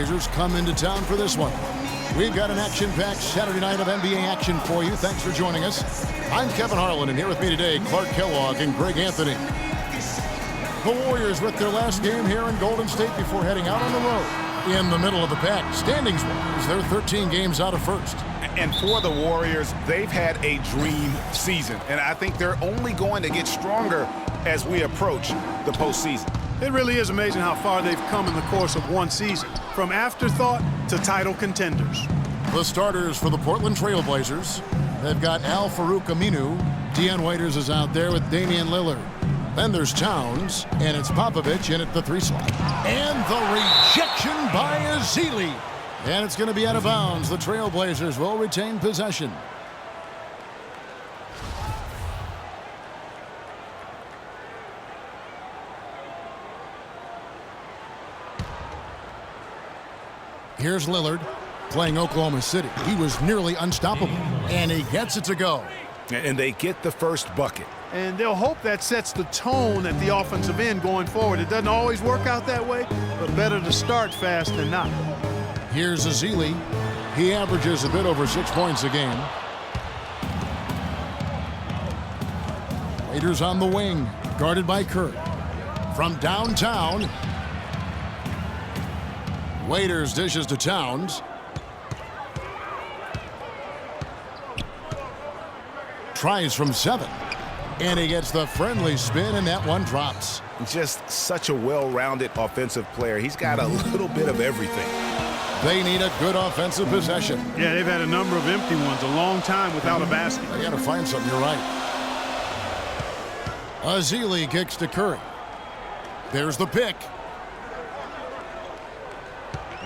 Trailblazers come into town for this one. We've got an action-packed Saturday night of NBA action for you. Thanks for joining us. I'm Kevin Harlan, and here with me today, Clark Kellogg and Greg Anthony. The Warriors with their last game here in Golden State before heading out on the road. In the middle of the pack, standings-wise, they're 13 games out of first. And for the Warriors, they've had a dream season, and I think they're only going to get stronger as we approach the postseason. It really is amazing how far they've come in the course of one season, from afterthought to title contenders. The starters for the Portland Trailblazers, they've got Al-Farouq Aminu. Dion Waiters is out there with Damian Lillard. Then there's Towns, and it's Popovich in at the 3 slot. And the rejection by Ezeli. And it's going to be out of bounds. The Trailblazers will retain possession. Here's Lillard playing Oklahoma City. He was nearly unstoppable, and he gets it to go. And they get the first bucket. And they'll hope that sets the tone at the offensive end going forward. It doesn't always work out that way, but better to start fast than not. Here's Ezeli. He averages a bit over 6 points a game. Waiters on the wing, guarded by Curry. From downtown, Waiters dishes to Towns. Tries from 7. And he gets the friendly spin, and that one drops. Just such a well-rounded offensive player. He's got a little bit of everything. They need a good offensive possession. Yeah, they've had a number of empty ones, a long time without a basket. They got to find something, you're right. Ezeli kicks to Curry. There's the pick.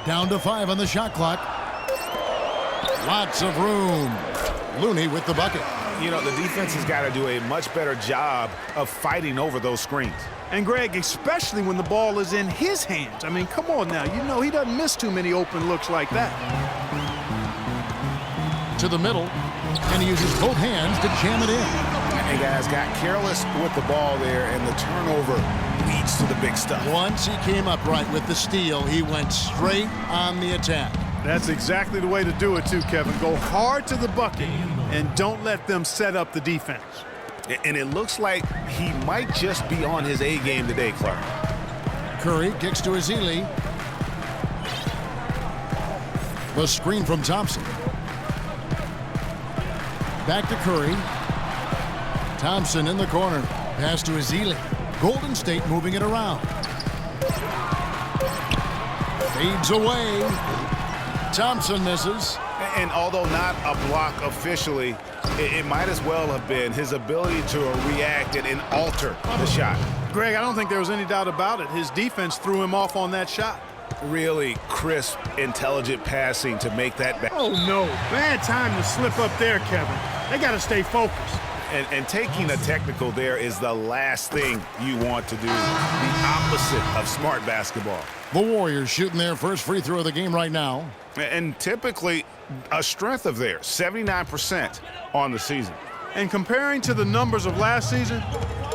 Down to 5 on the shot clock. Lots of room. Looney with the bucket. You know, the defense has got to do a much better job of fighting over those screens. And Greg, especially when the ball is in his hands. I mean, come on now. You know he doesn't miss too many open looks like that. To the middle, and he uses both hands to jam it in. And guys got careless with the ball there, and the turnover leads to the big stuff. Once he came up right with the steal, he went straight on the attack. That's exactly the way to do it too, Kevin. Go hard to the bucket and don't let them set up the defense. And it looks like he might just be on his A game today, Clark. Curry kicks to Ezeli. The screen from Thompson. Back to Curry. Thompson in the corner. Pass to Ezeli. Golden State moving it around. Fades away. Thompson misses. And although not a block officially, it might as well have been his ability to react and alter the shot. Greg, I don't think there was any doubt about it. His defense threw him off on that shot. Really crisp, intelligent passing to make that back. Oh, no. Bad time to slip up there, Kevin. They got to stay focused. And taking a technical there is the last thing you want to do. The opposite of smart basketball. The Warriors shooting their first free throw of the game right now. And typically a strength of theirs, 79% on the season. And comparing to the numbers of last season,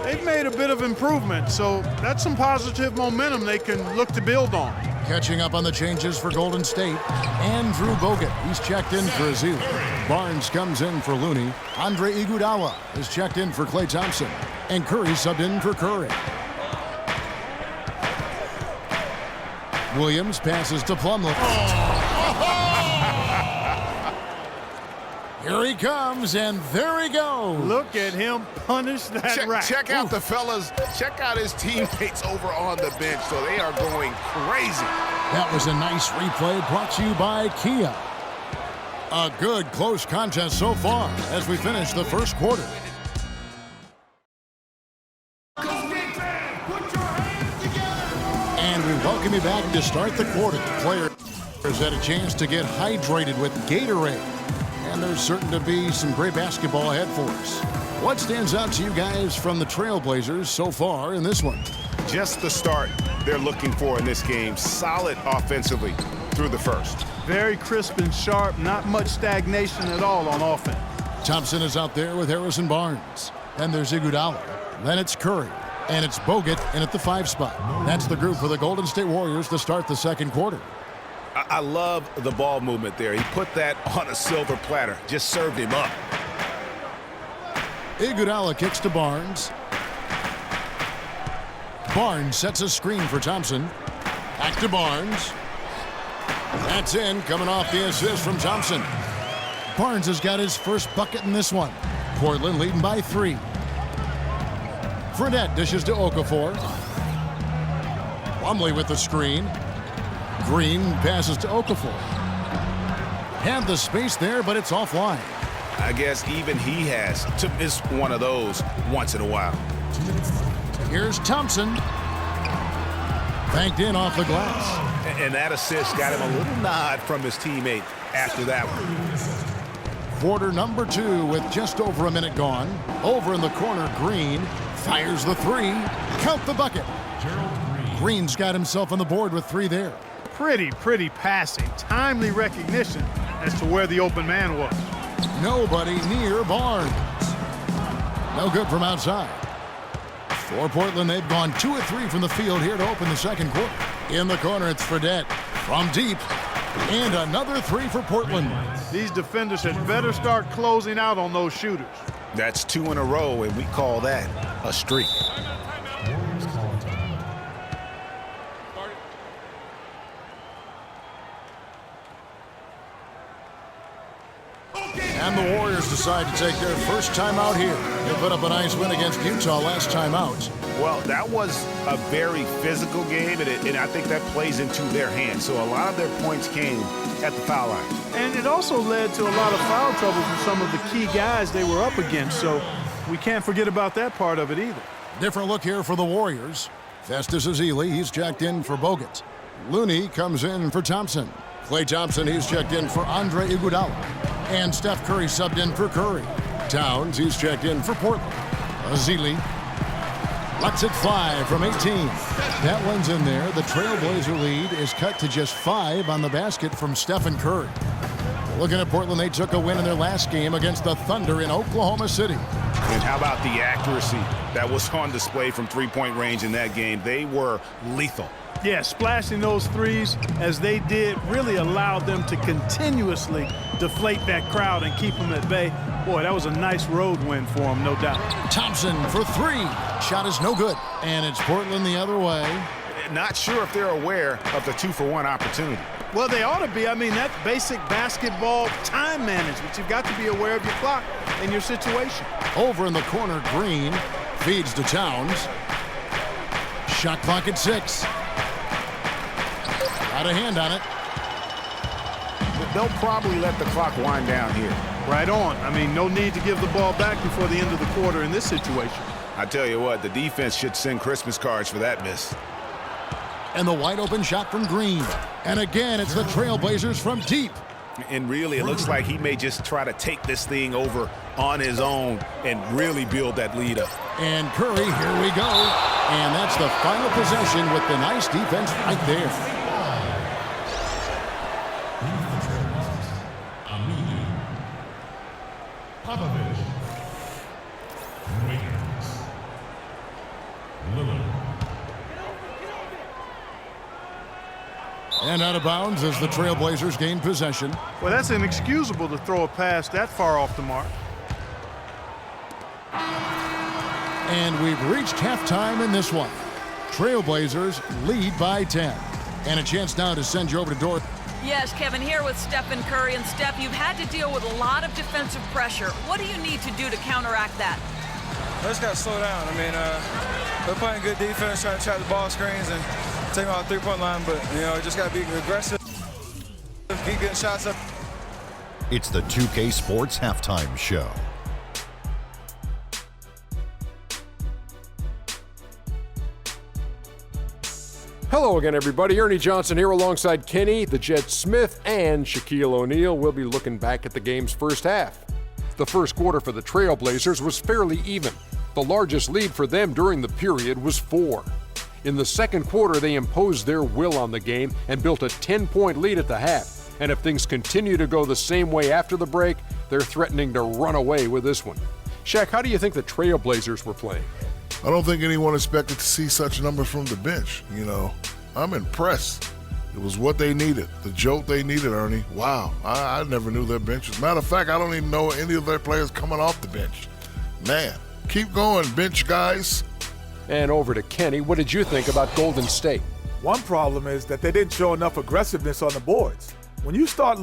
they've made a bit of improvement. So that's some positive momentum they can look to build on. Catching up on the changes for Golden State, Andrew Bogut. He's checked in for Ezeli. Barnes comes in for Looney. Andre Iguodala is checked in for Klay Thompson. And Curry subbed in for Curry. Williams passes to Plumlee. Here he comes, and there he goes. Look at him punish that rack. Check out the fellas. Check out his teammates over on the bench. So they are going crazy. That was a nice replay brought to you by Kia. A good close contest so far as we finish the first quarter. And we welcome you back to start the quarter. Players had a chance to get hydrated with Gatorade. And there's certain to be some great basketball ahead for us. What stands out to you guys from the Trailblazers so far in this one? Just the start they're looking for in this game. Solid offensively through the first. Very crisp and sharp. Not much stagnation at all on offense. Thompson is out there with Harrison Barnes. Then there's Iguodala. Then it's Curry. And it's Bogut in at the 5 spot. That's the group for the Golden State Warriors to start the second quarter. I love the ball movement there. He put that on a silver platter. Just served him up. Iguodala kicks to Barnes. Barnes sets a screen for Thompson. Back to Barnes. That's in, coming off the assist from Thompson. Barnes has got his first bucket in this one. Portland leading by 3. Fredette dishes to Okafor. Plumlee with the screen. Green passes to Okafor. Had the space there, but it's offline. I guess even he has to miss one of those once in a while. Here's Thompson. Banked in off the glass. And that assist got him a little nod from his teammate after that one. Quarter number 2 with just over a minute gone. Over in the corner, Green fires the 3. Count the bucket. Green's got himself on the board with 3 there. Pretty passing. Timely recognition as to where the open man was. Nobody near Barnes. No good from outside. For Portland, they've gone 2 of 3 from the field here to open the second quarter. In the corner, it's Fredette from deep. And another 3 for Portland. These defenders had better start closing out on those shooters. That's 2 in a row, and we call that a streak. And the Warriors decide to take their first time out here. They put up a nice win against Utah last time out. Well, that was a very physical game, and I think that plays into their hands. So a lot of their points came at the foul line. And it also led to a lot of foul trouble from some of the key guys they were up against. So we can't forget about that part of it either. Different look here for the Warriors. Festus Ezeli, he's checked in for Bogut. Looney comes in for Thompson. Klay Thompson, he's checked in for Andre Iguodala. And Steph Curry subbed in for Curry. Towns, he's checked in for Portland. Ezeli lets it fly from 18. That one's in there. The Trailblazer lead is cut to just 5 on the basket from Stephen Curry. Looking at Portland, they took a win in their last game against the Thunder in Oklahoma City. And how about the accuracy that was on display from three-point range in that game? They were lethal. Yeah, splashing those threes as they did really allowed them to continuously deflate that crowd and keep them at bay. Boy, that was a nice road win for them, no doubt. Thompson for 3. Shot is no good. And it's Portland the other way. Not sure if they're aware of the 2-for-1 opportunity. Well, they ought to be. I mean, that's basic basketball time management. You've got to be aware of your clock and your situation. Over in the corner, Green feeds to Towns. Shot clock at 6. Got a hand on it. They'll probably let the clock wind down here. Right on. I mean, no need to give the ball back before the end of the quarter in this situation. I tell you what, the defense should send Christmas cards for that miss. And the wide open shot from Green. And again, it's the Trailblazers from deep. And really, it looks like he may just try to take this thing over on his own and really build that lead up. And Curry, here we go. And that's the final possession with the nice defense right there. And out of bounds as the Trailblazers gain possession. Well, that's inexcusable to throw a pass that far off the mark. And we've reached halftime in this one. Trailblazers lead by 10. And a chance now to send you over to Dorothy. Yes, Kevin, here with Stephen Curry. And Steph, you've had to deal with a lot of defensive pressure. What do you need to do to counteract that? I just got to slow down. I mean, we're playing good defense, trying to trap the ball screens and take them out the three-point line, but, you know, just got to be aggressive, keep getting shots up. It's the 2K Sports Halftime Show. Hello again, everybody. Ernie Johnson here alongside Kenny, the Jet Smith, and Shaquille O'Neal. We'll be looking back at the game's first half. The first quarter for the Trailblazers was fairly even. The largest lead for them during the period was 4. In the second quarter, they imposed their will on the game and built a 10-point lead at the half. And if things continue to go the same way after the break, they're threatening to run away with this one. Shaq, how do you think the Trailblazers were playing? I don't think anyone expected to see such numbers from the bench. You know, I'm impressed It was what they needed, the jolt they needed, Ernie. Wow, I never knew their bench. As a matter of fact, I don't even know any of their players coming off the bench. Man, keep going, bench guys. And over to Kenny. What did you think about Golden State? One problem is that they didn't show enough aggressiveness on the boards. When you start...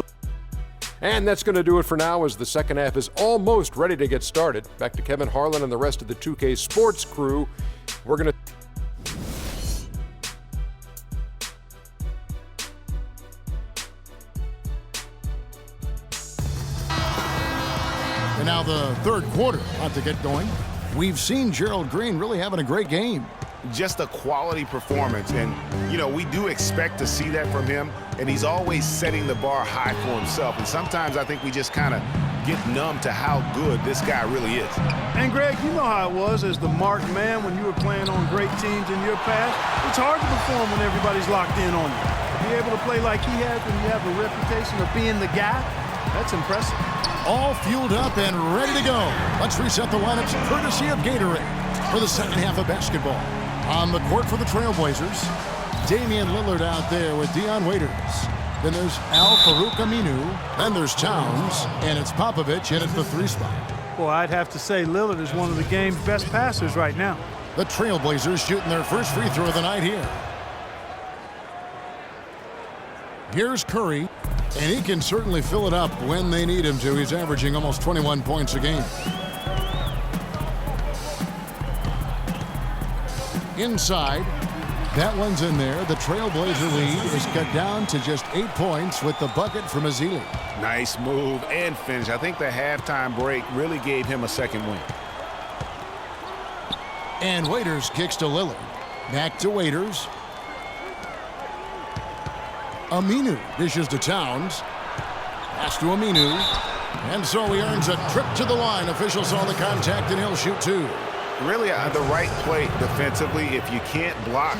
And that's going to do it for now as the second half is almost ready to get started. Back to Kevin Harlan and the rest of the 2K Sports crew. We're going to... And now the third quarter about to get going. We've seen Gerald Green really having a great game. Just a quality performance, and we do expect to see that from him, and he's always setting the bar high for himself, and sometimes I think we just kind of get numb to how good this guy really is. And Greg, you know how it was as the marked man when you were playing on great teams in your past. It's hard to perform when everybody's locked in on you. To be able to play like he has when you have a reputation of being the guy, that's impressive. All fueled up and ready to go. Let's reset the lineups courtesy of Gatorade for the second half of basketball. On the court for the Trailblazers, Damian Lillard out there with Dion Waiters. Then there's Al-Farouq Aminu. Then there's Towns, and it's Popovich in at the 3 spot. Well, I'd have to say Lillard is one of the game's best passers right now. The Trailblazers shooting their first free throw of the night here. Here's Curry, and he can certainly fill it up when they need him to. He's averaging almost 21 points a game. Inside, that one's in there. The Trailblazer lead is cut down to just 8 points with the bucket from Ezeli. Nice move and finish. I think the halftime break really gave him a second win. And Waiters kicks to Lillard. Back to Waiters. Aminu dishes to Towns. Pass to Aminu. And so he earns a trip to the line. Officials saw the contact and he'll shoot 2. Really the right play defensively. If you can't block,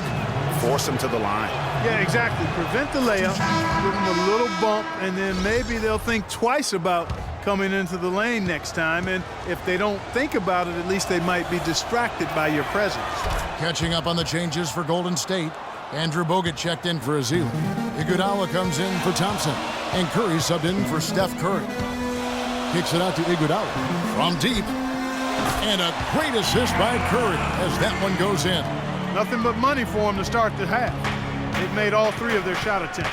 force him to the line. Yeah, exactly. Prevent the layup, give him a little bump, and then maybe they'll think twice about coming into the lane next time. And if they don't think about it, at least they might be distracted by your presence. Catching up on the changes for Golden State. Andrew Bogut checked in for Ezeli. Iguodala comes in for Thompson. And Curry subbed in for Steph Curry. Kicks it out to Iguodala from deep. And a great assist by Curry as that one goes in. Nothing but money for him to start the half. They've made all 3 of their shot attempts.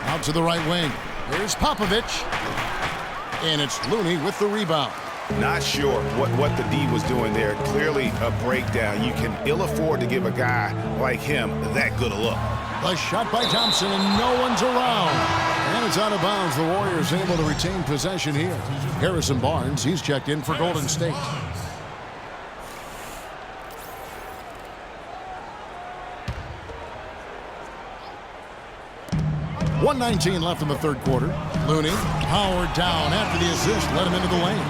Out to the right wing. Here's Popovich. And it's Looney with the rebound. Not sure what the D was doing there. Clearly a breakdown. You can ill afford to give a guy like him that good a look. A shot by Thompson, and no one's around. And it's out of bounds. The Warriors able to retain possession here. Harrison Barnes, he's checked in for Golden State. .119 left in the third quarter. Looney, Howard down after the assist, let him into the lane.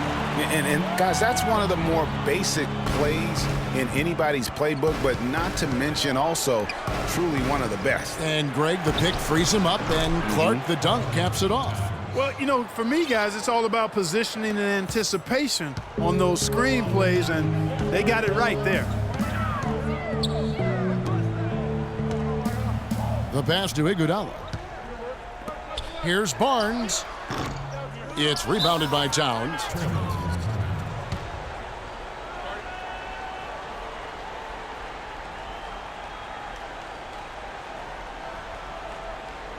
And guys, that's one of the more basic plays in anybody's playbook, but not to mention also truly one of the best. And Greg, the pick frees him up, and Clark, the dunk, caps it off. Well, for me, guys, it's all about positioning and anticipation on those screen plays, and they got it right there. The pass to Iguodala. Here's Barnes. It's rebounded by Towns.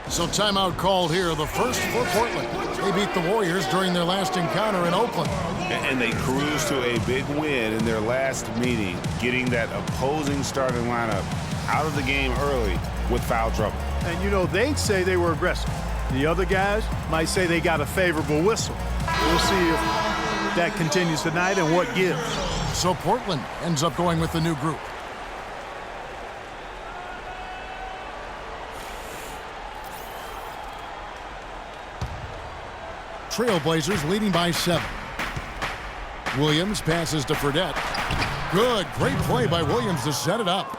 So timeout called here, the first for Portland. They beat the Warriors during their last encounter in Oakland. And they cruised to a big win in their last meeting, getting that opposing starting lineup out of the game early with foul trouble. And they'd say they were aggressive. The other guys might say they got a favorable whistle. We'll see if that continues tonight and what gives. So Portland ends up going with the new group. Trailblazers leading by 7. Williams passes to Fredette. Good, great play by Williams to set it up.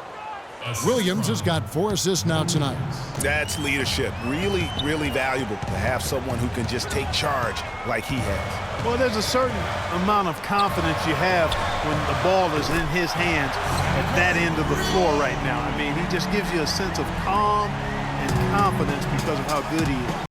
Williams has got 4 assists now tonight. That's leadership. Really, really valuable to have someone who can just take charge like he has. Well, there's a certain amount of confidence you have when the ball is in his hands at that end of the floor right now. I mean, he just gives you a sense of calm and confidence because of how good he is.